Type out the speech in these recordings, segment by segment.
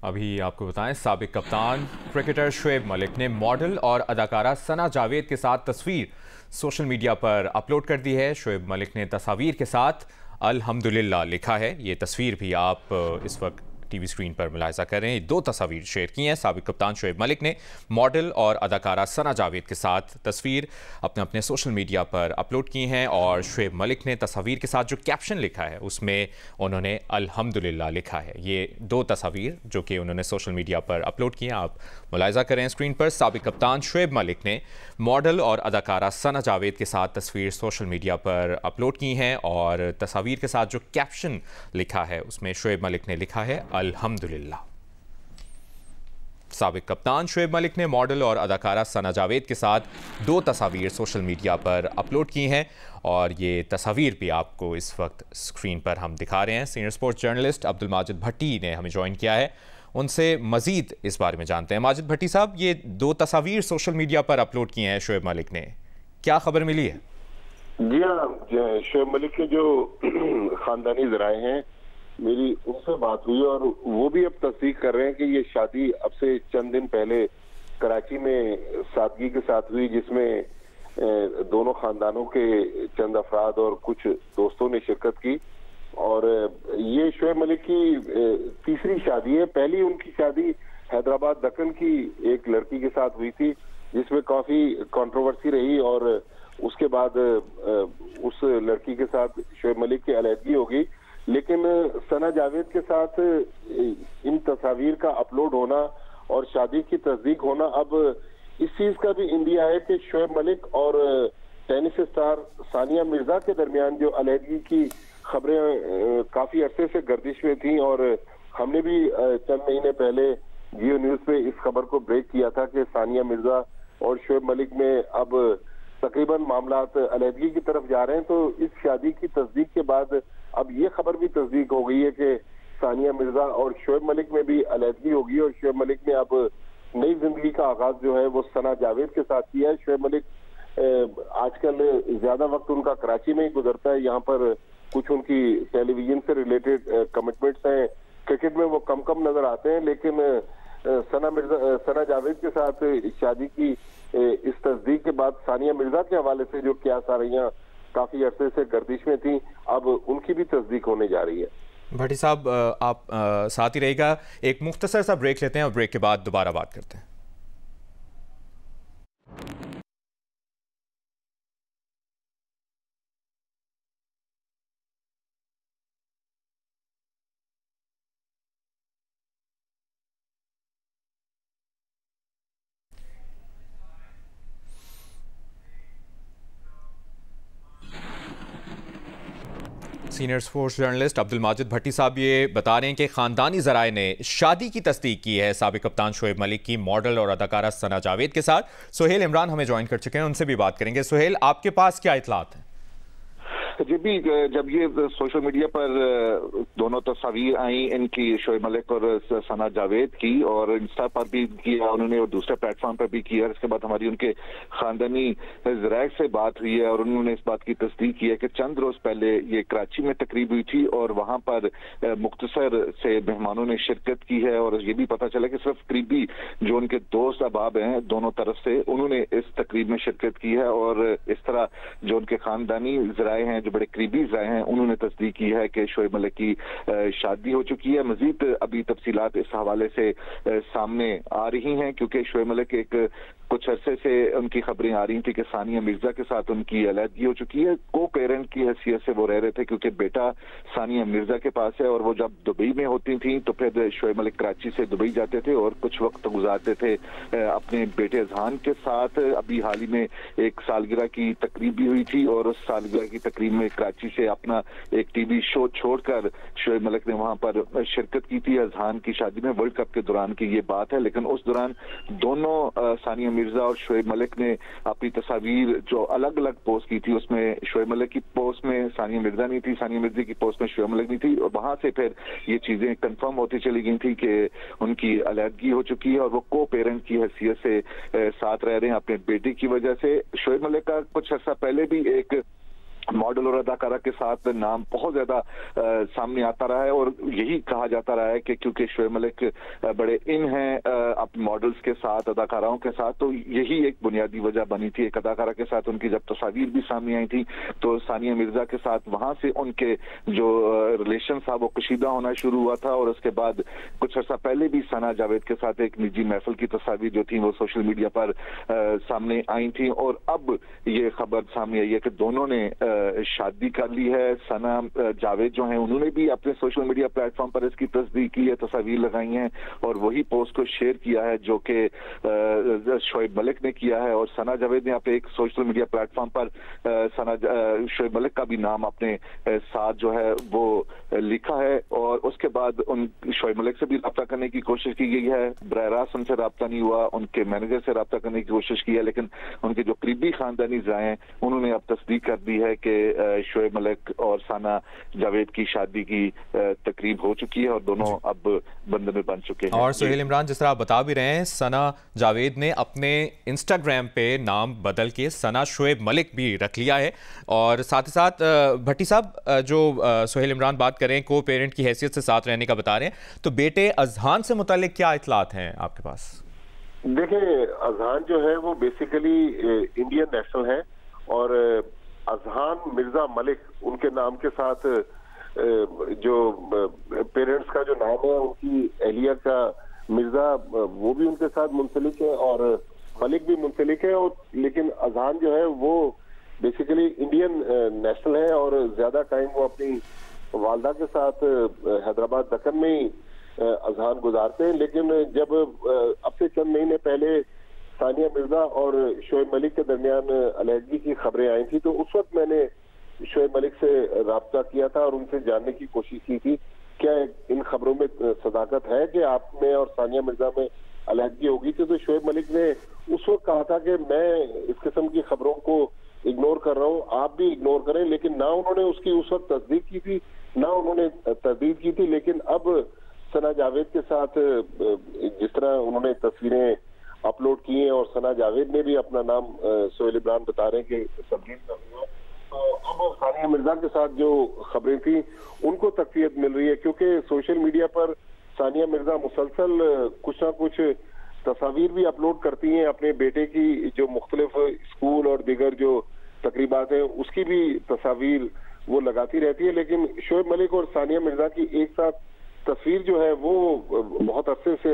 अभी आपको बताएं, साबिक कप्तान क्रिकेटर शोएब मलिक ने मॉडल और अदाकारा सना जावेद के साथ तस्वीर सोशल मीडिया पर अपलोड कर दी है। शोएब मलिक ने तस्वीर के साथ अल्हम्दुलिल्लाह लिखा है। ये तस्वीर भी आप इस वक्त टीवी स्क्रीन पर मुलाहिजा कर रहे हैं। दो तस्वीर शेयर की हैं। साबिक कप्तान शोएब मलिक ने मॉडल और अदाकारा सना जावेद के साथ तस्वीर अपने अपने सोशल मीडिया पर अपलोड की हैं और शोएब मलिक ने तस्वीर के साथ जो कैप्शन लिखा है उसमें उन्होंने अल्हम्दुलिल्लाह लिखा है। ये दो तस्वीर जो कि उन्होंने सोशल मीडिया पर अपलोड की हैं, आप मुलाहिजा करें स्क्रीन पर। साबिक कप्तान शोएब मलिक ने मॉडल और अदाकारा सना जावेद के साथ तस्वीर सोशल मीडिया पर अपलोड की हैं और तस्वीर के साथ जो कैप्शन लिखा है उसमें शोएब मलिक ने लिखा है अल्हम्दुलिल्लाह। साबिक कप्तान शोएब मलिक ने मॉडल और अदाकारा सना जावेद के साथ दो तस्वीर सोशल मीडिया पर अपलोड की हैं और ये तस्वीर भी आपको इस वक्त स्क्रीन पर हम दिखा रहे हैं। Senior sports journalist Abdul Majid Bhatti ने हमें ज्वाइन किया है, उनसे मजीद इस बारे में जानते हैं। माजिद भट्टी साहब, ये दो तस्वीर सोशल मीडिया पर अपलोड की हैं शोएब मलिक ने, क्या खबर मिली है? जी हाँ, शोएब मलिक के जो खानदानी जराए हैं, मेरी उनसे बात हुई और वो भी अब तस्दीक कर रहे हैं कि ये शादी अब से चंद दिन पहले कराची में सादगी के साथ हुई, जिसमें दोनों खानदानों के चंद अफराद और कुछ दोस्तों ने शिरकत की। और ये शोएब मलिक की तीसरी शादी है। पहली उनकी शादी हैदराबाद दक्कन की एक लड़की के साथ हुई थी, जिसमें काफी कंट्रोवर्सी रही और उसके बाद उस लड़की के साथ शोएब मलिक की अलहदगी हो गई। लेकिन सना जावेद के साथ इन तस्वीर का अपलोड होना और शादी की तस्दीक होना अब इस चीज का भी इंडिया है कि शोएब मलिक और टेनिस स्टार सानिया मिर्जा के दरमियान जो अलहदगी की खबरें काफी अरसे से गर्दिश में थी और हमने भी चंद महीने पहले जियो न्यूज पे इस खबर को ब्रेक किया था कि सानिया मिर्जा और शोएब मलिक में अब तकरीबन मामलात अलहदगी की तरफ जा रहे हैं। तो इस शादी की तस्दीक के बाद अब ये खबर भी तस्दीक हो गई है कि सानिया मिर्जा और शोएब मलिक में भी अलहदगी होगी और शोएब मलिक ने अब नई जिंदगी का आगाज जो है वो सना जावेद के साथ किया है। शोएब मलिक आजकल ज्यादा वक्त उनका कराची में ही गुजरता है। यहाँ पर कुछ उनकी टेलीविजन से रिलेटेड कमिटमेंट्स हैं, क्रिकेट में वो कम कम नजर आते हैं। लेकिन सना जावेद के साथ शादी की इस तस्दीक के बाद सानिया मिर्जा के हवाले से जो क्यास आ रही हैं काफी अरसे से गर्दिश में थी, अब उनकी भी तस्दीक होने जा रही है। भट्टी साहब, आप साथ ही रहेगा, एक मुख्तसर सा ब्रेक लेते हैं और ब्रेक के बाद दोबारा बात करते हैं। Senior sports journalist Abdul Majid Bhatti साहब ये बता रहे हैं कि खानदानी जराए ने शादी की तस्दीक की है साबिक कप्तान शोएब मलिक की मॉडल और अदाकारा सना जावेद के साथ। सुहेल इमरान हमें ज्वाइन कर चुके हैं, उनसे भी बात करेंगे। सुहेल, आपके पास क्या इतलात है? जब ये सोशल मीडिया पर दोनों तस्वीर आई इनकी, शोएब मलिक और सना जावेद की, और इंस्टा पर भी किया उन्होंने और दूसरे प्लेटफॉर्म पर भी किया। इसके बाद हमारी उनके खानदानी ज़राए से बात हुई है और उन्होंने इस बात की तस्दीक की है कि चंद रोज पहले ये कराची में तकरीब हुई थी और वहां पर मुख्तसर से मेहमानों ने शिरकत की है और ये भी पता चला कि सिर्फ करीबी जो उनके दोस्त अहबाब हैं दोनों तरफ से, उन्होंने इस तकरीब में शिरकत की है। और इस तरह जो उनके खानदानी ज़राए हैं, जो बड़े करीबी ज़राए हैं, उन्होंने तस्दीक की है कि शोएब मलिक की शादी हो चुकी है। मजीद अभी तफसीलात इस हवाले से सामने आ रही हैं क्योंकि शोएब मलिक एक कुछ अरसे से उनकी खबरें आ रही थी कि सानिया मिर्जा के साथ उनकी अलहदगी हो चुकी है। को पेरेंट की हैसियत से वो रह रहे थे क्योंकि बेटा सानिया मिर्जा के पास है और वो जब दुबई में होती थी तो फिर शोएब मलिक कराची से दुबई जाते थे और कुछ वक्त गुजारते थे अपने बेटे अजहान के साथ। अभी हाल ही में एक सालगिरह की तकरीब भी हुई थी और उस सालगिरह की तकरीब में कराची से अपना एक टीवी शो छोड़कर शोएब मलिक ने वहां पर शिरकत की थी अजहान की शादी में। वर्ल्ड कप के दौरान की ये बात है, लेकिन उस दौरान दोनों सानिया मिर्जा और शोएब मलिक ने अपनी तस्वीर जो अलग अलग पोस्ट की थी, उसमें शोएब मलिक की पोस्ट में सानिया मिर्जा नहीं थी, सानिया मिर्जा की पोस्ट में शोएब मलिक नहीं थी। और वहां से फिर ये चीजें कंफर्म होती चली गई थी कि उनकी अलहदगी हो चुकी है और वो को पेरेंट की हैसियत से साथ रह रहे हैं अपने बेटे की वजह से। शोएब मलिक का कुछ अर्सा पहले भी एक मॉडल और अदाकारा के साथ नाम बहुत ज्यादा सामने आता रहा है, और यही कहा जाता रहा है कि क्योंकि शोएब मलिक बड़े इन हैं अपने मॉडल्स के साथ, अदाकाराओं के साथ, तो यही एक बुनियादी वजह बनी थी। एक अदाकारा के साथ उनकी जब तस्वीर भी सामने आई थी तो सानिया मिर्जा के साथ वहां से उनके जो रिलेशन था वो कशीदा होना शुरू हुआ था, और उसके बाद कुछ अर्सा पहले भी सना जावेद के साथ एक निजी महफिल की तस्वीर जो थी वो सोशल मीडिया पर सामने आई थी, और अब ये खबर सामने आई है कि दोनों ने शादी कर ली है। सना जावेद जो हैं उन्होंने भी अपने सोशल मीडिया प्लेटफॉर्म पर इसकी तस्दीक की है, तस्वीर लगाई हैं, और वही पोस्ट को शेयर किया है जो कि शोएब मलिक ने किया है। और सना जावेद ने अपने एक सोशल मीडिया प्लेटफॉर्म पर शोएब मलिक का भी नाम अपने साथ जो है वो लिखा है, और उसके बाद उन शोएब मलिक से भी रब्ता करने की कोशिश की गई है। बराह रास्त उनसे रब्ता नहीं हुआ, उनके मैनेजर से रब्ता करने की कोशिश की है, लेकिन उनके जो करीबी खानदानी ज़राए हैं उन्होंने अब तस्दीक कर दी है कि शोएब मलिक और सना जावेद की शादी की तकरीब हो चुकी है और दोनों अब बंधन में बन चुके हैं। और सुहेल इमरान, जिस तरह आप बता भी रहे हैं, सना जावेद ने अपने इंस्टाग्राम पे नाम बदल के सना शोएब मलिक भी रख लिया है। और साथ ही साथ भट्टी साहब, जो सुहेल इमरान बात करें को पेरेंट की हैसियत से साथ रहने का बता रहे हैं, तो बेटे अजहान से मुतालिक क्या इतलात हैं आपके पास? देखिए, अजहान जो है वो बेसिकली इंडियन नेशनल है, और अजहान मिर्जा मलिक उनके नाम के साथ जो पेरेंट्स का जो नाम है उनकी एहलिया का मिर्जा वो भी उनके साथ मुंसलिक है और मलिक भी मुंसलिक है, और लेकिन अजहान जो है वो बेसिकली इंडियन नेशनल है और ज्यादा टाइम वो अपनी वालदा के साथ हैदराबाद दक्कन में ही अजहान गुजारते हैं। लेकिन जब अब से चंद महीने पहले सानिया मिर्जा और शोएब मलिक के दरमियान अलहदगी की खबरें आई थी, तो उस वक्त मैंने शोएब मलिक से राब्ता किया था और उनसे जानने की कोशिश की थी क्या इन खबरों में सदाकत है कि आप में और सानिया मिर्जा में अलहदगी होगी थी। तो शोएब मलिक ने उस वक्त कहा था कि मैं इस किस्म की खबरों को इग्नोर कर रहा हूँ, आप भी इग्नोर करें, लेकिन ना उन्होंने उसकी उस वक्त तस्दीक की थी ना उन्होंने तरदीद की थी। लेकिन अब सना जावेद के साथ जिस तरह उन्होंने तस्वीरें अपलोड की हैं और सना जावेद ने भी अपना नाम सुहेल इमरान बता रहे हैं कि तब्दील कर दिया, तो अब सानिया मिर्जा के साथ जो खबरें थी उनको तकवीत मिल रही है, क्योंकि सोशल मीडिया पर सानिया मिर्जा मुसलसल कुछ ना कुछ तस्वीर भी अपलोड करती हैं अपने बेटे की, जो मुख्तलिफ स्कूल और दीगर जो तकरीबात हैं उसकी भी तस्वीर वो लगाती रहती है। लेकिन शोएब मलिक और सानिया मिर्जा की एक साथ तस्वीर जो है वो बहुत अरसे से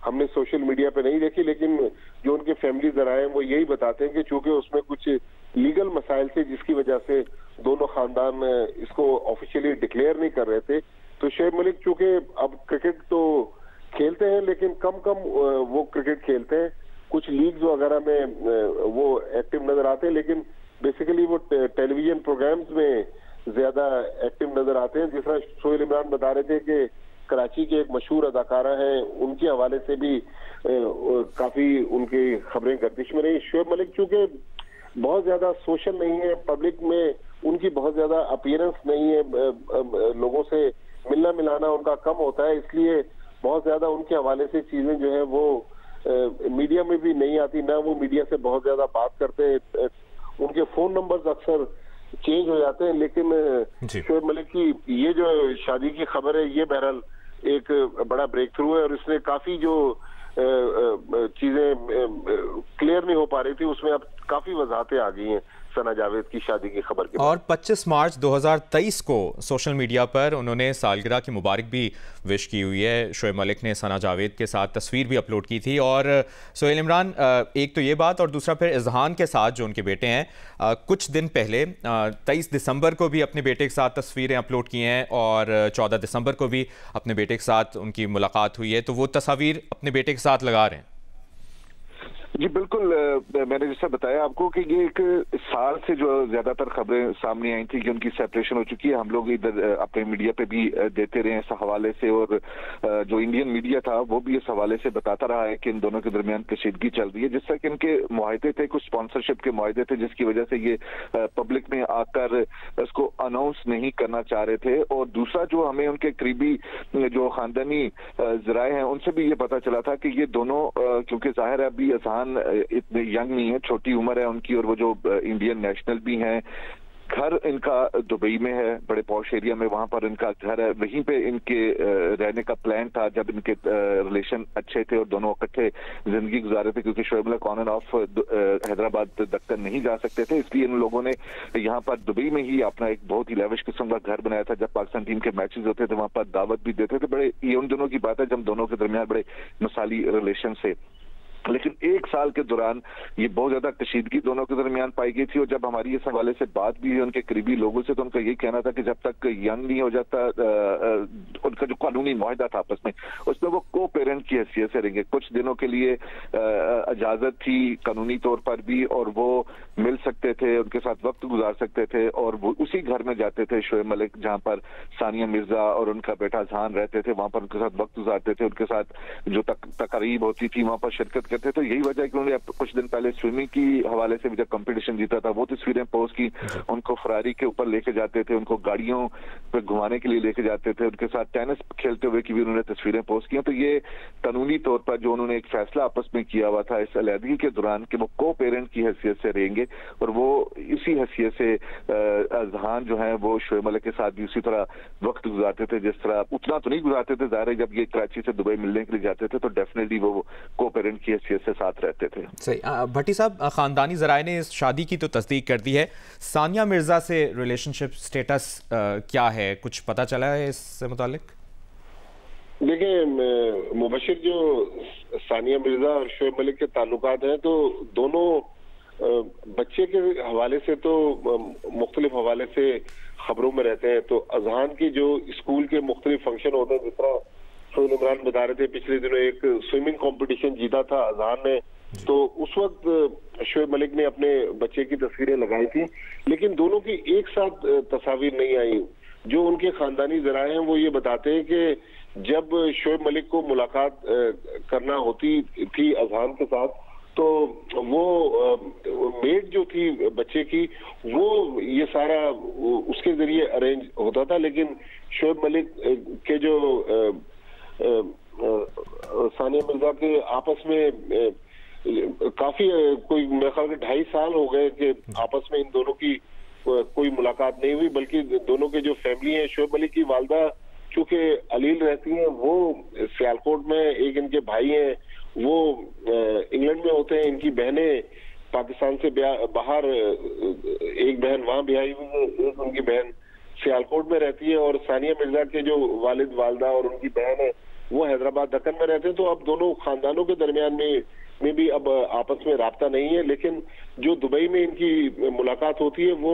हमने सोशल मीडिया पे नहीं देखी, लेकिन जो उनके फैमिली जराए हैं वो यही बताते हैं कि चूंकि उसमें कुछ लीगल मसाइल थे जिसकी वजह से दोनों खानदान इसको ऑफिशियली डिक्लेयर नहीं कर रहे थे। तो शोएब मलिक चूंकि अब क्रिकेट तो खेलते हैं लेकिन कम वो क्रिकेट खेलते हैं, कुछ लीग्स वगैरह में वो एक्टिव नजर आते हैं, लेकिन बेसिकली वो टेलीविजन प्रोग्राम्स में ज्यादा एक्टिव नजर आते हैं। जिस तरह सुहेल इमरान बता रहे थे कि कराची के एक मशहूर अदाकारा हैं, उनके हवाले से भी काफी उनकी खबरें गर्दिश में रही। शोएब मलिक चूंकि बहुत ज्यादा सोशल नहीं है, पब्लिक में उनकी बहुत ज्यादा अपीयरेंस नहीं है, लोगों से मिलना मिलाना उनका कम होता है, इसलिए बहुत ज्यादा उनके हवाले से चीजें जो है वो मीडिया में भी नहीं आती, ना वो मीडिया से बहुत ज्यादा बात करते हैं, उनके फोन नंबर्स अक्सर चेंज हो जाते हैं। लेकिन शोएब मलिक की ये जो शादी की खबर है ये बहरहाल एक बड़ा ब्रेक थ्रू है, और इसने काफी जो चीजें क्लियर नहीं हो पा रही थी उसमें अब काफी वजाहतें आ गई हैं सना जावेद की शादी की खबर के। और 25 मार्च 2023 को सोशल मीडिया पर उन्होंने सालगिरह की मुबारक भी विश की हुई है। शोएब मलिक ने सना जावेद के साथ तस्वीर भी अपलोड की थी। और सुहेल इमरान, एक तो ये बात, और दूसरा फिर इजहान के साथ जो उनके बेटे हैं, कुछ दिन पहले 23 दिसंबर को भी अपने बेटे के साथ तस्वीरें अपलोड की हैं और 14 दिसंबर को भी अपने बेटे के साथ उनकी मुलाकात हुई है, तो वो तस्वीर अपने बेटे के साथ लगा रहे हैं। जी बिल्कुल, मैंने जैसा बताया आपको कि ये एक साल से जो ज्यादातर खबरें सामने आई थी कि उनकी सेपरेशन हो चुकी है, हम लोग इधर अपने मीडिया पे भी देते रहे इस हवाले से, और जो इंडियन मीडिया था वो भी इस हवाले से बताता रहा है कि इन दोनों के दरमियान कशीदगी चल रही है, जिस तरह के इनके मुआहदे थे, कुछ स्पॉन्सरशिप के मुआहदे थे जिसकी वजह से ये पब्लिक में आकर इसको अनाउंस नहीं करना चाह रहे थे। और दूसरा जो हमें उनके करीबी जो खानदानी जराए हैं उनसे भी ये पता चला था कि ये दोनों, क्योंकि जाहिर है अभी अजहान इतने यंग नहीं है, छोटी उम्र है उनकी, और वो जो इंडियन नेशनल भी हैं, घर इनका दुबई में है, बड़े पॉश एरिया में, वहां पर इनका घर है। वहीं पे इनके रहने का प्लान था जब इनके रिलेशन अच्छे थे और दोनों इकट्ठे जिंदगी गुजारे थे, क्योंकि Shoaib Malik on end of Hyderabad Deccan नहीं जा सकते थे। इसलिए इन लोगों ने यहाँ पर दुबई में ही अपना एक बहुत ही लेविश किस्म का घर बनाया था। जब पाकिस्तान टीम के मैचेस होते थे वहां पर दावत भी देते थे। बड़े ये उन दिनों की बात है जब दोनों के दरमियान बड़े मिसाली रिलेशन से। लेकिन एक साल के दौरान ये बहुत ज्यादा कशीदगी दोनों के दरमियान पाई गई थी। और जब हमारी इस हवाले से बात भी हुई उनके करीबी लोगों से, तो उनका यही कहना था कि जब तक यंग नहीं हो जाता उनका जो कानूनी मुआहदा था आपस में, उसमें वो को पेरेंट की हैसियत से रहेंगे। कुछ दिनों के लिए इजाजत थी कानूनी तौर पर भी, और वो मिल सकते थे, उनके साथ वक्त गुजार सकते थे, और वो उसी घर में जाते थे शोएब मलिक जहां पर सानिया मिर्जा और उनका बेटा जहान रहते थे। वहां पर उनके साथ वक्त गुजारते थे, उनके साथ जो तकरीब होती थी वहां पर शिरकत करते थे। यही वजह है कि उन्होंने कुछ दिन पहले स्विमिंग की हवाले से भी जब कंपटीशन जीता था वो तस्वीरें पोस्ट की। उनको फरारी के ऊपर लेके जाते थे, उनको गाड़ियों पे घुमाने के लिए लेके जाते थे, उनके साथ टेनिस खेलते हुए की भी उन्होंने तस्वीरें पोस्ट की। तो ये कानूनी तौर पर जो उन्होंने एक फैसला आपस में किया हुआ था इस अलहदगी के दौरान कि वो को पेरेंट की हैसियत से रहेंगे, और वो इसी हैसियत से अजहान जो है वो शोएब मलिक के साथ भी उसी तरह वक्त गुजारते थे। जिस तरह उतना तो नहीं गुजारते थे, ज़ाहिर है जब ये कराची से दुबई मिलने के लिए जाते थे तो डेफिनेटली वो को पेरेंट की हैसियत से साथ रहते थे। सही। भट्टी साहब, खानदानी ज़राए ने इस शादी की तो तस्दीक कर दी है। सानिया मिर्जा से रिलेशनशिप स्टेटस क्या है, कुछ पता चला है इससे मुतालिक? देखिए मुबशिर, जो सानिया मिर्जा और शोएब मलिक के ताल्लुकात हैं तो दोनों बच्चे के हवाले से तो मुख्तलिफ हवाले से खबरों में रहते हैं। तो अजहान की जो स्कूल के मुख्तलिफ फंक्शन होते हैं, जिस तरह सोहेल इमरान बता रहे थे पिछले दिनों एक स्विमिंग कंपटीशन जीता था अजहान ने, तो उस वक्त शोएब मलिक ने अपने बच्चे की तस्वीरें लगाई थी, लेकिन दोनों की एक साथ तस्वीर नहीं आई। जो उनके खानदानी जराए हैं वो ये बताते हैं कि जब शोएब मलिक को मुलाकात करना होती थी अजहान के साथ, तो वो मेड जो थी बच्चे की वो ये सारा उसके जरिए अरेंज होता था। लेकिन शोएब मलिक के जो सानिया मिर्जा के आपस में काफी कोई मेरे ख्याल के 2.5 साल हो गए कि आपस में इन दोनों की कोई मुलाकात नहीं हुई, बल्कि दोनों के जो फैमिली है, शोएब मलिक की वालदा चूंकि अलील रहती हैं, वो सियालकोट में, एक इनके भाई हैं वो इंग्लैंड में होते हैं, इनकी बहनें पाकिस्तान से बाहर, एक बहन वहां ब्याही हुई है, एक उनकी बहन सियालकोट में रहती है, और सानिया मिर्जा के जो वालिद वालदा और उनकी बहन है वो हैदराबाद दक्कन में रहते हैं। तो अब दोनों खानदानों के दरमियान में भी अब आपस में राब्ता नहीं है। लेकिन जो दुबई में इनकी मुलाकात होती है वो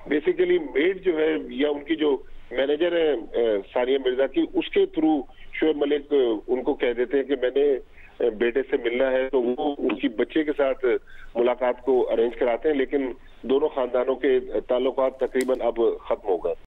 बेसिकली मेड जो है या उनकी जो मैनेजर है सानिया मिर्जा की, उसके थ्रू शोएब मलिक उनको कह देते हैं कि मैंने बेटे से मिलना है, तो वो उनकी बच्चे के साथ मुलाकात को अरेंज कराते हैं। लेकिन दोनों खानदानों के ताल्लुकात तकरीबन अब खत्म हो गए।